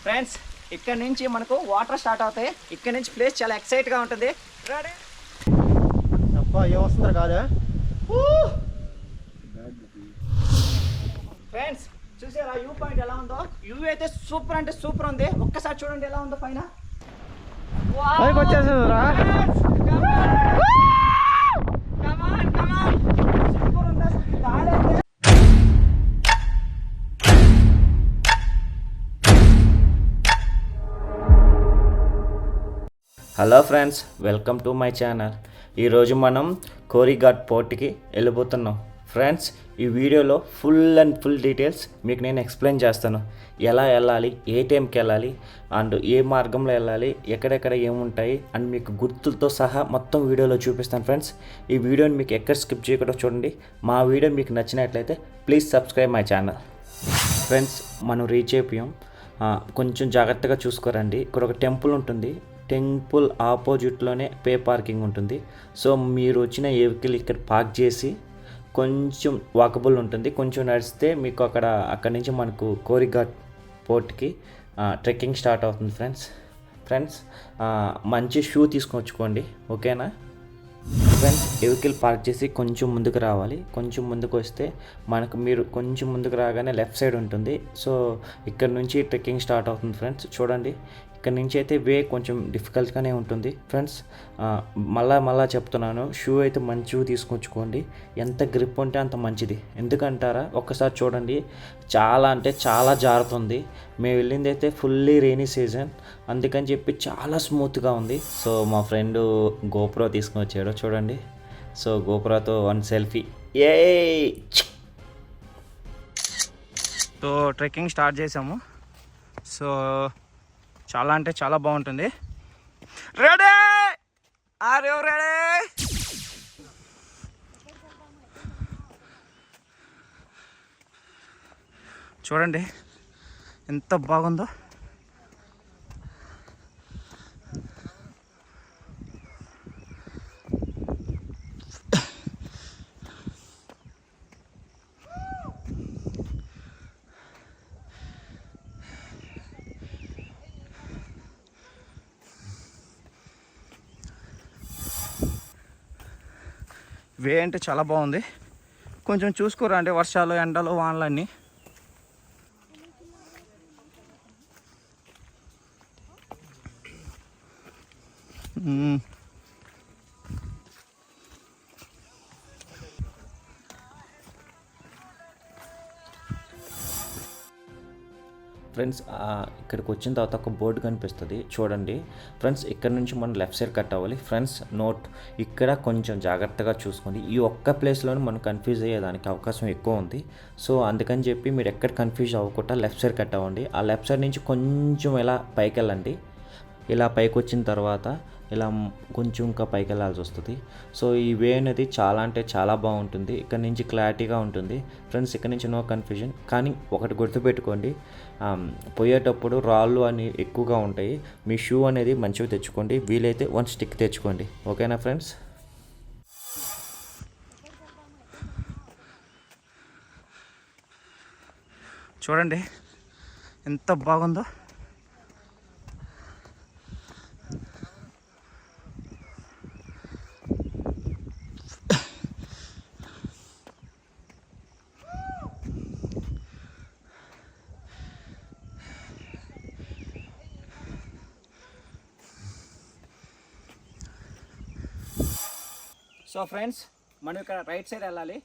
Friends ఇక్కడ నుంచి మనకు వాటర్ స్టార్ట్ అవుతాయి. ఇక్కడ నుంచి ప్లేస్ చాలా ఎక్సైట్గా ఉంటుంది. రెడీ అబ్బా ఏమొస్తున్నారు కాదా ఫ్రెండ్స్, చూసారా వ్యూ పాయింట్ ఎలా ఉందో? వ్యూ అయితే సూపర్ అంటే సూపర్ ఉంది. ఒక్కసారి చూడండి ఎలా ఉందో పైన. పైకి వచ్చేసిందిరా. Hello friends, welcome to my channel. ఈరోజు మనం కోరిఘాట్ పోర్ట్కి వెళ్ళిపోతున్నాం. ఫ్రెండ్స్, ఈ వీడియోలో ఫుల్ డీటెయిల్స్ మీకు నేను ఎక్స్ప్లెయిన్ చేస్తాను. ఎలా వెళ్ళాలి, ఏ టైంకి వెళ్ళాలి, అండ్ ఏ మార్గంలో వెళ్ళాలి, ఎక్కడెక్కడ ఏముంటాయి అండ్ మీకు గుర్తులతో సహా మొత్తం వీడియోలో చూపిస్తాను. ఫ్రెండ్స్, ఈ వీడియోని మీకు ఎక్కడ స్కిప్ చేయకుండా చూడండి. మా వీడియో మీకు నచ్చినట్లయితే please subscribe my channel. Friends, మనం రీచ్ అయిపోయాం. కొంచెం జాగ్రత్తగా చూసుకోరండి. ఇక్కడ ఒక టెంపుల్ ఉంటుంది. టెంపుల్ ఆపోజిట్లోనే పే పార్కింగ్ ఉంటుంది. సో మీరు వచ్చిన వెహికల్ ఇక్కడ పార్క్ చేసి కొంచెం వాకబుల్ ఉంటుంది. కొంచెం నడిస్తే మీకు అక్కడి నుంచి మనకు కోరిఘాట్ పోర్ట్కి ట్రెక్కింగ్ స్టార్ట్ అవుతుంది. ఫ్రెండ్స్ మంచి షూ తీసుకొచ్చుకోండి, ఓకేనా? ఫ్రెండ్స్, వెహికల్ పార్క్ చేసి కొంచెం ముందుకు రావాలి. కొంచెం ముందుకు వస్తే మీరు కొంచెం ముందుకు రాగానే లెఫ్ట్ సైడ్ ఉంటుంది. సో ఇక్కడ నుంచి ట్రెక్కింగ్ స్టార్ట్ అవుతుంది. ఫ్రెండ్స్ చూడండి, ఇక్కడ నుంచి అయితే వే కొంచెం డిఫికల్ట్గానే ఉంటుంది. ఫ్రెండ్స్ మళ్ళా చెప్తున్నాను, షూ అయితే మంచి షూ తీసుకొచ్చుకోండి. ఎంత గ్రిప్ ఉంటే అంత మంచిది. ఎందుకంటారా, ఒక్కసారి చూడండి, చాలా అంటే చాలా జారుతుంది. మేము వెళ్ళింది అయితే ఫుల్లీ రెయినీ సీజన్, అందుకని చెప్పి చాలా స్మూత్గా ఉంది. సో మా ఫ్రెండ్ గోప్రో తీసుకొని వచ్చాడు చూడండి. సో గోప్రోతో వన్ సెల్ఫీ. ఏ సో ట్రెక్కింగ్ స్టార్ట్ చేసాము. సో చాలా అంటే చాలా బాగుంటుంది. Ready are you ready? చూడండి ఎంత బాగుందో. వే అంటే చాలా బాగుంది. కొంచెం చూసుకోరా అంటే వర్షాలు, ఎండలు, వానలన్నీ. ఫ్రెండ్స్, ఇక్కడికి వచ్చిన తర్వాత ఒక బోర్డు కనిపిస్తుంది చూడండి. ఫ్రెండ్స్, ఇక్కడ నుంచి మనం లెఫ్ట్ సైడ్ కట్ అవ్వాలి. ఫ్రెండ్స్ నోట్, ఇక్కడ కొంచెం జాగ్రత్తగా చూసుకోండి. ఈ ఒక్క ప్లేస్లోనే మనం కన్ఫ్యూజ్ అయ్యేదానికి అవకాశం ఎక్కువ ఉంది. సో అందుకని చెప్పి మీరు ఎక్కడ కన్ఫ్యూజ్ అవ్వకుండా లెఫ్ట్ సైడ్ కట్ అవ్వండి. ఆ లెఫ్ట్ సైడ్ నుంచి కొంచెం ఇలా పైకి వెళ్ళండి. ఇలా పైకి వచ్చిన తర్వాత ఇలా కొంచెం ఇంకా పైకి వెళ్ళాల్సి వస్తుంది. సో ఈ వే అనేది చాలా అంటే చాలా బాగుంటుంది. ఇక్కడ నుంచి క్లారిటీగా ఉంటుంది. ఫ్రెండ్స్, ఇక్కడ నుంచి నో కన్ఫ్యూజన్. కానీ ఒకటి గుర్తుపెట్టుకోండి, పోయేటప్పుడు రాళ్ళు అని ఎక్కువగా ఉంటాయి. మీ షూ అనేది మంచిగా తెచ్చుకోండి. వీలైతే వన్ స్టిక్ తెచ్చుకోండి, ఓకేనా ఫ్రెండ్స్? చూడండి ఎంత బాగుందో. సో ఫ్రెండ్స్, మనం ఇక్కడ రైట్ సైడ్ వెళ్ళాలి.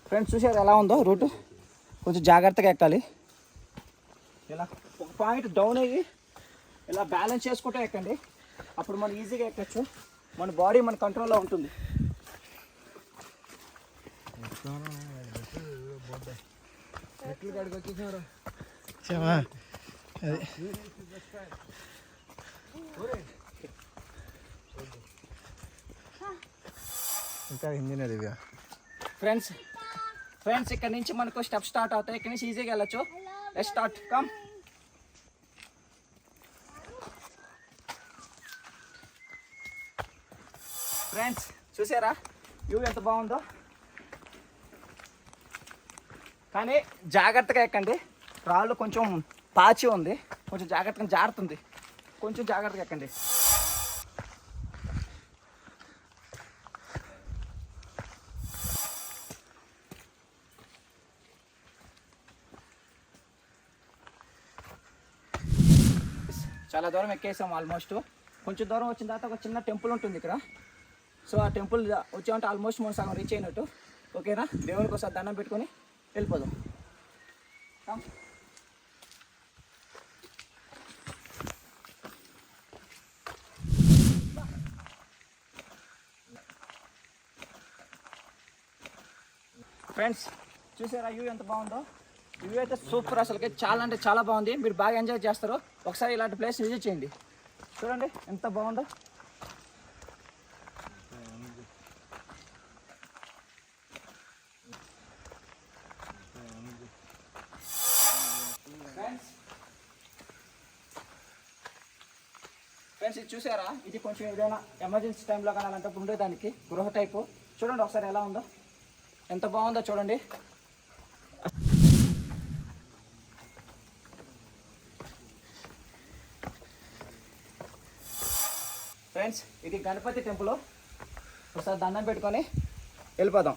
ఫ్రెండ్స్ చూసారు ఎలా ఉందో రూట్? కొంచెం జాగ్రత్తగా ఎక్కాలి. ఇలా ఒక పాయింట్ డౌన్ అయ్యి ఇలా బ్యాలెన్స్ చేసుకుంటూ ఎక్కండి. అప్పుడు మనం ఈజీగా ఎక్కచ్చు. మన బాడీ మన కంట్రోల్లో ఉంటుంది. ఇంకా హిందీనే దివ్య. ఫ్రెండ్స్ ఇక్కడ నుంచి మనకు స్టెప్ స్టార్ట్ అవుతాయి. ఇక్కడ నుంచి ఈజీగా వెళ్ళచ్చు. Let's start. కమ్. ఫ్రెండ్స్ చూసారా వ్యూ ఎంత బాగుందో. కానీ జాగ్రత్తగా ఎక్కండి, రాళ్ళు కొంచెం పాచి ఉంది, కొంచెం జాగ్రత్తగా జారుతుంది, కొంచెం జాగ్రత్తగా ఎక్కండి. చాలా దూరం ఎక్కేసాం ఆల్మోస్ట్. కొంచెం దూరం వచ్చిన తర్వాత ఒక చిన్న టెంపుల్ ఉంటుంది ఇక్కడ. సో ఆ టెంపుల్ వచ్చామంటే ఆల్మోస్ట్ మనం సగం రీచ్ అయినట్టు. ఓకేనా, దేవునికి ఒకసారి దండం పెట్టుకొని వెళ్ళిపోదాం. ఫ్రెండ్స్ చూసారా వ్యూ ఎంత బాగుందో. వ్యూ అయితే సూపర్, అసలుకి చాలా అంటే చాలా బాగుంది. మీరు బాగా ఎంజాయ్ చేస్తారు. ఒకసారి ఇలాంటి ప్లేస్ విజిట్ చేయండి. చూడండి ఎంత బాగుందో. ఫ్రెండ్స్ ఇది చూసారా, ఇది కొంచెం ఏదైనా ఎమర్జెన్సీ టైంలో కానీ అలాంటప్పుడు ఉండేదానికి గృహ టైపు. చూడండి ఒకసారి ఎలా ఉందో, ఎంత బాగుందో చూడండి. ఫ్రెండ్స్ ఇది గణపతి టెంపుల్. ఒకసారి దండం పెట్టుకొని వెళ్ళిపోదాం.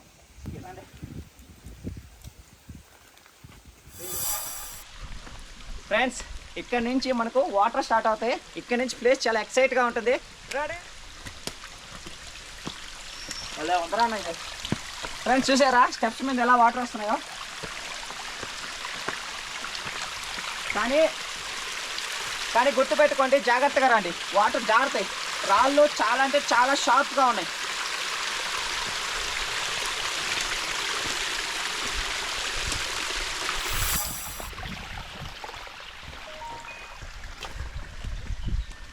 ఫ్రెండ్స్ ఇక్కడ నుంచి మనకు వాటర్ స్టార్ట్ అవుతాయి. ఇక్కడ నుంచి ప్లేస్ చాలా ఎక్సైట్గా ఉంటుంది. అలా ఉందరా. ఫ్రెండ్స్ చూసారా స్టెప్స్ మీద ఎలా వాటర్ వస్తున్నాయో. కానీ గుర్తుపెట్టుకోండి, జాగ్రత్తగా రండి, వాటర్ జారుతాయి. రాళ్ళు చాలా అంటే చాలా షార్ప్గా ఉన్నాయి.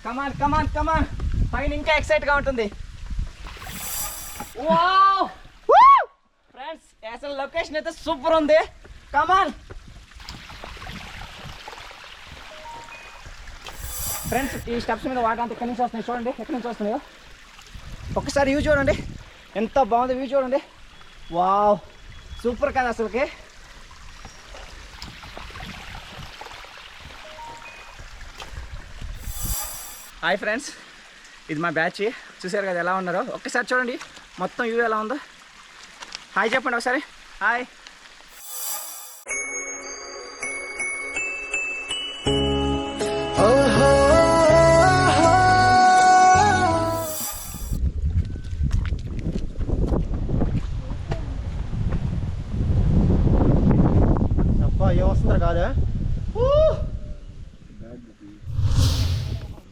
కమాన్ కమాన్ కమాన్, పైన ఇంకా ఎక్సైట్గా ఉంటుంది. వావ్ ఫ్రెండ్స్ అసలు లొకేషన్ అయితే సూపర్ ఉంది. కమాన్ ఫ్రెండ్స్, ఈ స్టెప్స్ మీద వాటర్ అంతా ఎక్కడి నుంచి వస్తున్నాయి చూడండి, ఎక్కడి నుంచి వస్తున్నాయో. ఒక్కసారి వ్యూ చూడండి, ఎంత బాగుంది వ్యూ చూడండి. వావ్ సూపర్ కదా అసలుకి. హాయ్ ఫ్రెండ్స్, ఇది మా బ్యాచ్. చూసారు కదా ఎలా ఉన్నారో. ఒక్కసారి చూడండి మొత్తం వ్యూ ఎలా ఉందో. హాయ్ చెప్పండి ఒకసారి. హాయ్. ఏమొస్తుందా కాదా.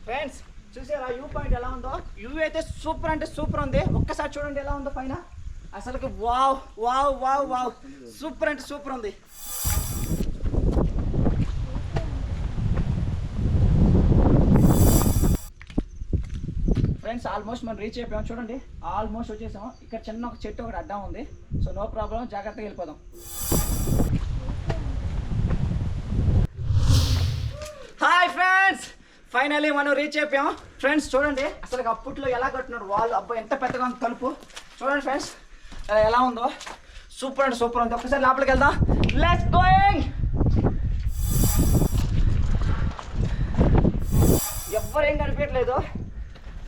ఫ్రెండ్స్ చూసారా వ్యూ పాయింట్ ఎలా ఉందో. వ్యూ అయితే సూపర్ అంటే సూపర్ ఉంది. ఒక్కసారి చూడండి ఎలా ఉందో పైన. అసలుకి wow wow wow wow, super అంటే సూపర్ ఉంది. ఫ్రెండ్స్ ఆల్మోస్ట్ మనం రీచ్ అయిపోయాం. చూడండి ఆల్మోస్ట్ వచ్చేసాం. ఇక్కడ చిన్న ఒక చెట్టు ఒకటి అడ్డం ఉంది. సో నో ప్రాబ్లం, జాగ్రత్తగా వెళ్ళిపోదాం. హాయ్ ఫ్రెండ్స్, ఫైనల్లీ మనం రీచ్ అయిపోయాం. ఫ్రెండ్స్ చూడండి అసలు అప్పట్లో ఎలా కట్టినారు వాళ్ళు. అబ్బాయి ఎంత పెద్దగా ఉంది తలుపు. చూడండి ఫ్రెండ్స్ ఎలా ఉందో. సూపర్ అంటే సూపర్ ఉంది. ఒకసారి లోపలికి వెళ్దాం. Let's going. ఎవ్వరేం కనిపించట్లేదు.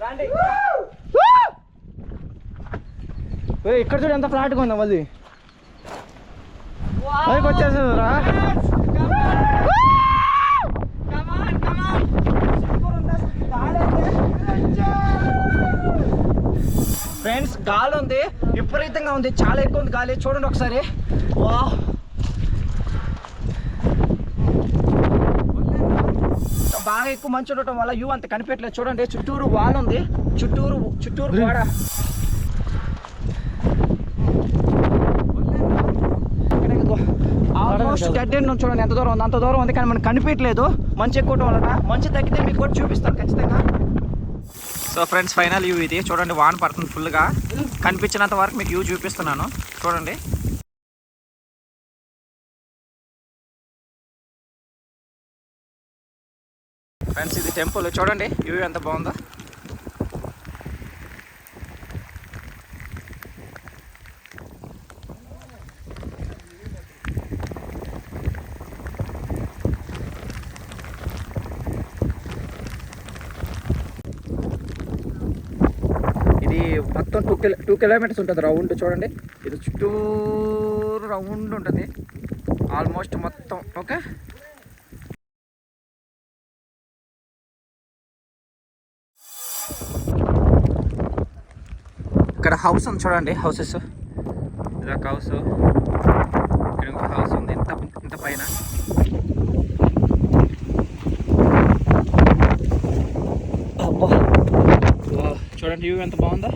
రండి. ఇక్కడ చూడు ఎంత ఫ్లాట్గా ఉందా మళ్ళీ. పైకి వచ్చేసారు రా. ఫ్రెండ్స్ గాలి ఉంది, విపరీతంగా ఉంది, చాలా ఎక్కువ ఉంది గాలి. చూడండి ఒకసారి. వావ్ బాగా ఎక్కువ మంచు ఉండటం వల్ల వ్యూ అంత కనిపించట్లేదు. చూడండి చుట్టూరు వాల్ ఉంది, చుట్టూరు గోడ. ఆల్మోస్ట్ డెడ్ ఎండ్ చూడండి ఎంత దూరం ఉంది. అంత దూరం ఉంది కానీ మనకు కనిపించట్లేదు మంచు ఎక్కువ వలన. మంచు తగ్గితే మీకు కూడా చూపిస్తాను ఖచ్చితంగా. సో ఫ్రెండ్స్ ఫైనల్ వ్యూ ఇది. చూడండి వాన పడుతుంది ఫుల్గా. కనిపించినంత వరకు మీకు వ్యూ చూపిస్తున్నాను చూడండి. ఫ్రెండ్స్ ఇది టెంపుల్. చూడండి వ్యూ ఎంత బాగుందో. ఇది మొత్తం 2 కిలోమీటర్స్ ఉంటుంది రౌండ్. చూడండి ఇది చుట్టూరు రౌండ్ ఉంటుంది ఆల్మోస్ట్ మొత్తం. ఓకే, ఇక్కడ హౌస్ ఉంది చూడండి, హౌసెస్. ఇదొక హౌస్, ఇక్కడ ఇంకో హౌస్ ఉంది ఇంత పైన. అబ్బా చూడండి వ్యూ ఎంత బాగుందో.